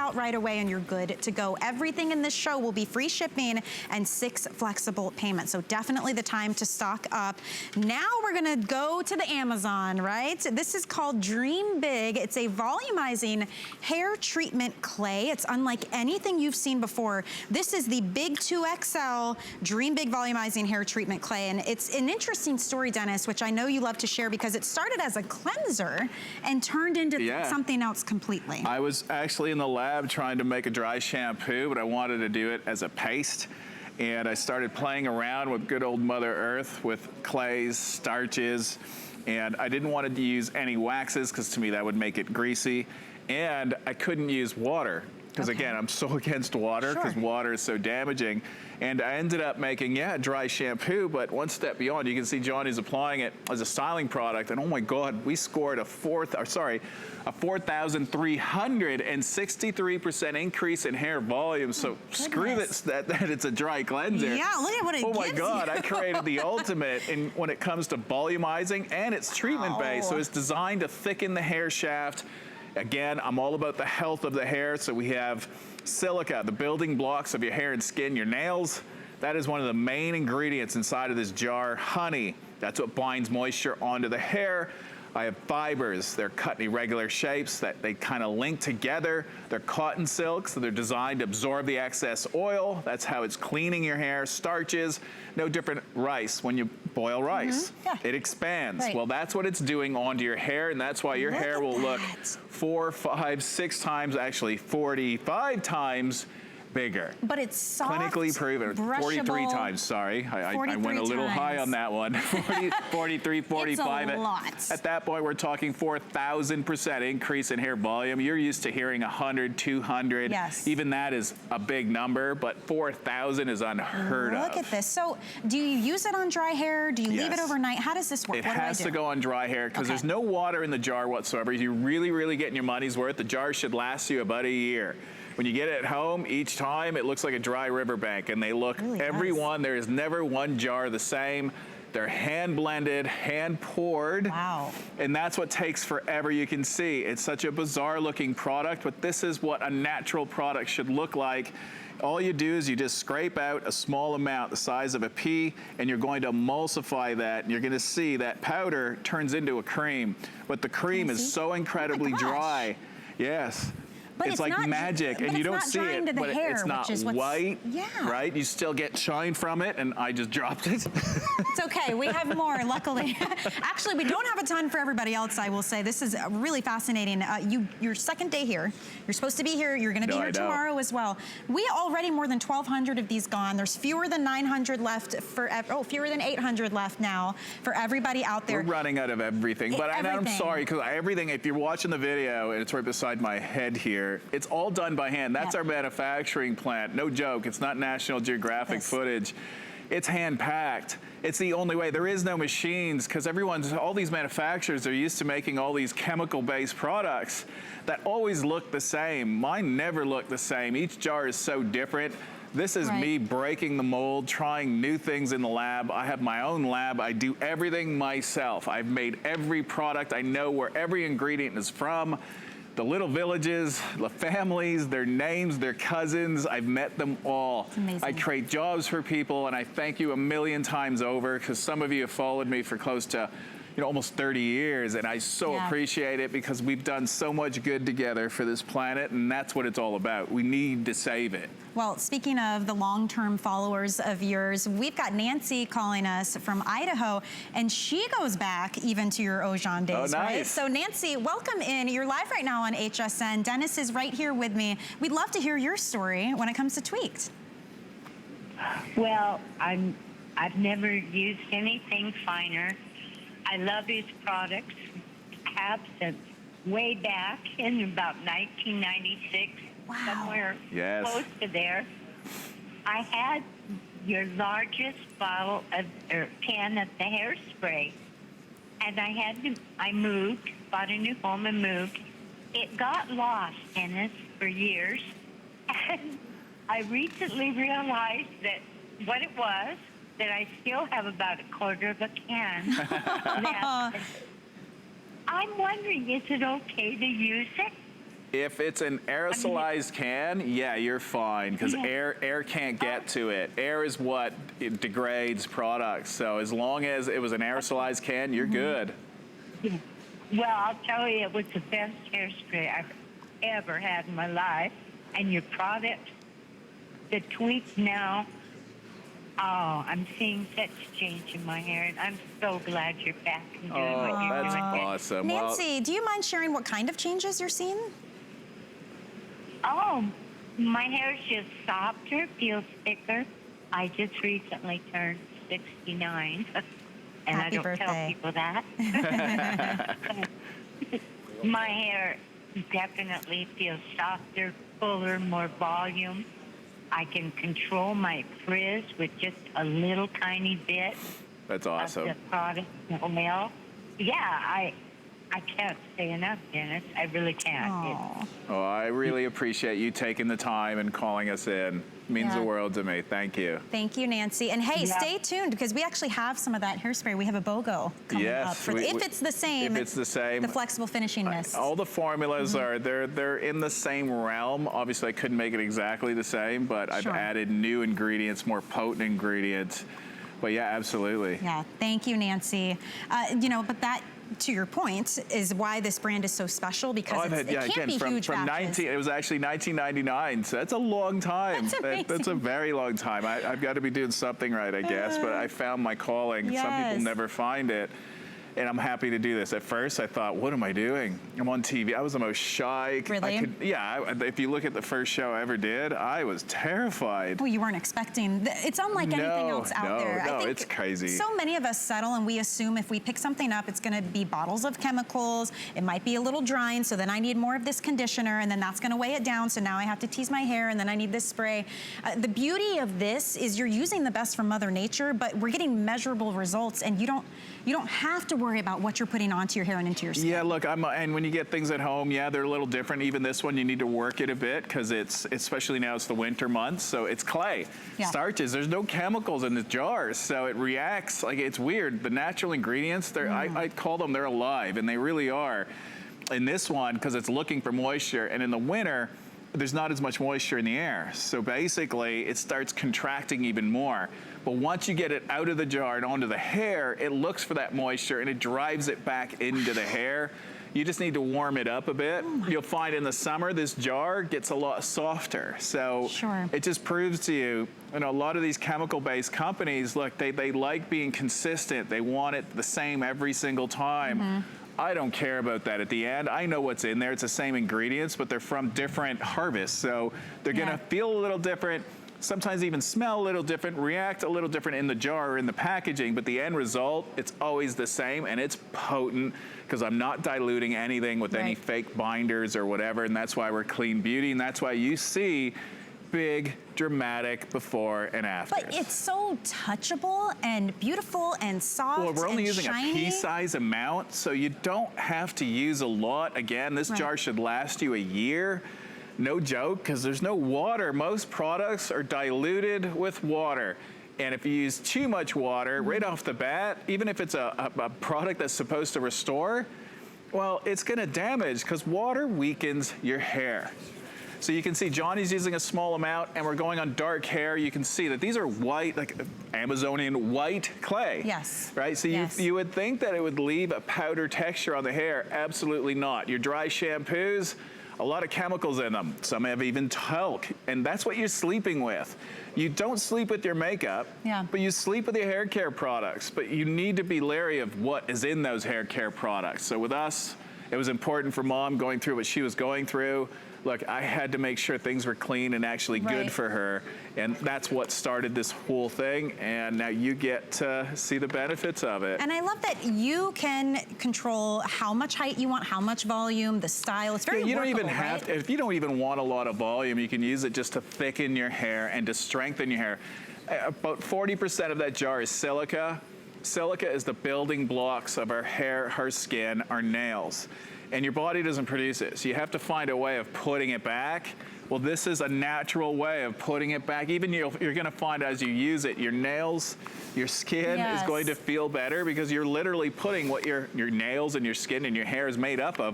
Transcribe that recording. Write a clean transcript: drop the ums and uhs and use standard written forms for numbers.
out right away and you're good to go. Everything in this show will be free shipping and 6 flexible payments. So definitely the time to stock up. Now we're gonna go to the Amazon, right? This is called Dream Big. It's a volumizing hair treatment clay. It's unlike anything you've seen before. This is the Big 2XL Dream Big volumizing hair treatment clay. And it's an interesting story, Dennis, which I know you love to share because it started as a cleanser and turned into something else completely. I was actually in the lab trying to make a dry shampoo, but I wanted to do it as a paste. And I started playing around with good old Mother Earth with clays, starches, and I didn't want to use any waxes because to me that would make it greasy. And I couldn't use water because again, I'm so against water because water is so damaging. And I ended up making, dry shampoo, but one step beyond. You can see Johnny's applying it as a styling product, and oh my God, we scored a 4,363% increase in hair volume. So screw this, that it's a dry cleanser. Yeah, look at what it gives. Oh my God, I created the ultimate when it comes to volumizing, and it's treatment based, so it's designed to thicken the hair shaft. Again, I'm all about the health of the hair, so we have silica, the building blocks of your hair and skin, your nails. That is one of the main ingredients inside of this jar. Honey, that's what binds moisture onto the hair. I have fibers. They're cut in irregular shapes that they kind of link together. They're cotton silk, so they're designed to absorb the excess oil. That's how it's cleaning your hair. Starches, no different rice. When you boil rice, it expands. Well, that's what it's doing onto your hair, and that's why your hair will look 4, 5, 6 times, actually 45 times bigger. But it's soft, clinically proven. 43 times, sorry. I went a little high on that one. 43, 45. It's a lot. At that point, we're talking 4,000% increase in hair volume. You're used to hearing 100, 200. Yes. Even that is a big number, but 4,000 is unheard of. Look at this. So do you use it on dry hair? Do you leave it overnight? How does this work? It has to go on dry hair because there's no water in the jar whatsoever. You're really getting your money's worth. The jar should last you about a year. When you get it at home, each time it looks like a dry riverbank, and they look, every one, there is never one jar the same. They're hand blended, hand poured. Wow. And that's what takes forever. You can see it's such a bizarre looking product, but this is what a natural product should look like. All you do is you just scrape out a small amount, the size of a pea, and you're going to emulsify that, and you're gonna see that powder turns into a cream. But the cream is so incredibly dry. Yes. But it's like magic, and you don't see it, but it's not white, right? You still get shine from it, and I just dropped it. It's okay, we have more, luckily. Actually, we don't have a ton for everybody else, I will say. This is really fascinating. Your second day here, you're supposed to be here, you're gonna be here tomorrow as well. We already more than 1,200 of these gone. There's fewer than 900 left for, fewer than 800 left now for everybody out there. We're running out of everything, but I'm sorry, because everything, if you're watching the video, and it's right beside my head here, it's all done by hand. That's our manufacturing plant. No joke. It's not National Geographic footage. It's hand packed. It's the only way. There is no machines because all these manufacturers are used to making all these chemical-based products that always look the same. Mine never look the same. Each jar is so different. This is me breaking the mold, trying new things in the lab. I have my own lab. I do everything myself. I've made every product. I know where every ingredient is from. The little villages, the families, their names, their cousins, I've met them all. It's amazing. I create jobs for people, and I thank you a million times over because some of you have followed me for close to almost 30 years, and I so appreciate it because we've done so much good together for this planet, and that's what it's all about. We need to save it. Well, speaking of the long-term followers of yours, we've got Nancy calling us from Idaho, and she goes back even to your Ojan days, right? So Nancy, welcome in. You're live right now on HSN. Dennis is right here with me. We'd love to hear your story when it comes to Tweaked. Well, I've never used anything finer. I love these products. Have since way back in about 1996, somewhere close to there. I had your largest bottle of can of the hairspray, and I moved, bought a new home and moved. It got lost, Dennis, for years, and I recently realized that what it was. That I still have about a quarter of a can left. I'm wondering, is it okay to use it? If it's an aerosolized can, yeah, you're fine, because air can't get to it. Air is what it degrades products. So as long as it was an aerosolized can, you're good. Well, I'll tell you, it was the best hairspray I've ever had in my life. And your product, the tweaks now, oh, I'm seeing such change in my hair, and I'm so glad you're back and doing what you're doing. That's awesome. Nancy, do you mind sharing what kind of changes you're seeing? Oh, my hair is just softer, feels thicker. I just recently turned 69, and Happy I don't birthday. tell people that. My hair definitely feels softer, fuller, more volume. I can control my frizz with just a little tiny bit That's awesome. of the product oil. Yeah, I can't say enough, Dennis. I really can't. Aw. Oh, I really appreciate you taking the time and calling us in. It means the world to me. Thank you. Thank you, Nancy. And hey, stay tuned, because we actually have some of that hairspray. We have a BOGO coming up. For if it's the same. If it's the same. The flexible finishing mist. All the formulas are, they're in the same realm. Obviously, I couldn't make it exactly the same, but I've added new ingredients, more potent ingredients. But yeah, absolutely. Yeah, thank you, Nancy. You know, but that, to your point, is why this brand is so special, because it can't be huge batches. It was actually 1999, so that's a long time. That's amazing. That's a very long time. I've got to be doing something right, I guess, but I found my calling. Yes. Some people never find it. And I'm happy to do this. At first, I thought, what am I doing? I'm on TV. I was the most shy. Really? If you look at the first show I ever did, I was terrified. Well, you weren't expecting. It's unlike anything else out there. No, I think it's crazy. So many of us settle and we assume if we pick something up, it's going to be bottles of chemicals. It might be a little drying, so then I need more of this conditioner, and then that's going to weigh it down. So now I have to tease my hair, and then I need this spray. The beauty of this is you're using the best from Mother Nature, but we're getting measurable results, and you don't have to worry about what you're putting onto your hair and into your skin. Yeah, look, and when you get things at home, yeah, they're a little different. Even this one, you need to work it a bit, because especially now it's the winter months, so it's clay. Starches, there's no chemicals in the jars, so it reacts, like, it's weird. The natural ingredients, I call them, they're alive, and they really are. In this one, because it's looking for moisture, and in the winter, there's not as much moisture in the air. So basically, it starts contracting even more. But once you get it out of the jar and onto the hair, it looks for that moisture and it drives it back into the hair. You just need to warm it up a bit. You'll find in the summer, this jar gets a lot softer. So it just proves to you, a lot of these chemical-based companies, look, they like being consistent. They want it the same every single time. I don't care about that. At the end, I know what's in there. It's the same ingredients, but they're from different harvests. So they're gonna feel a little different, sometimes even smell a little different, react a little different in the jar or in the packaging, but the end result, it's always the same, and it's potent, because I'm not diluting anything with any fake binders or whatever, and that's why we're clean beauty, and that's why you see big, dramatic before and after. But it's so touchable and beautiful and soft. Well, we're only using shiny. a pea-size amount, so you don't have to use a lot. Again, this jar should last you a year. No joke, because there's no water. Most products are diluted with water. And if you use too much water right off the bat, even if it's a product that's supposed to restore, well, it's gonna damage, because water weakens your hair. So you can see Johnny's using a small amount, and we're going on dark hair. You can see that these are white, like Amazonian white clay. Yes. Right? So you would think that it would leave a powder texture on the hair. Absolutely not. Your dry shampoos, a lot of chemicals in them. Some have even talc, and that's what you're sleeping with. You don't sleep with your makeup, but you sleep with your hair care products. But you need to be leery of what is in those hair care products. So with us, it was important for Mom going through what she was going through. Look, I had to make sure things were clean and actually good for her. And that's what started this whole thing. And now you get to see the benefits of it. And I love that you can control how much height you want, how much volume, the style. It's very you don't even workable, have to, if you don't even want a lot of volume, you can use it just to thicken your hair and to strengthen your hair. About 40% of that jar is silica. Silica is the building blocks of our hair, our skin, our nails. And your body doesn't produce it. So you have to find a way of putting it back. Well, this is a natural way of putting it back. Even you're gonna find as you use it, your nails, your skin is going to feel better, because you're literally putting what your nails and your skin and your hair is made up of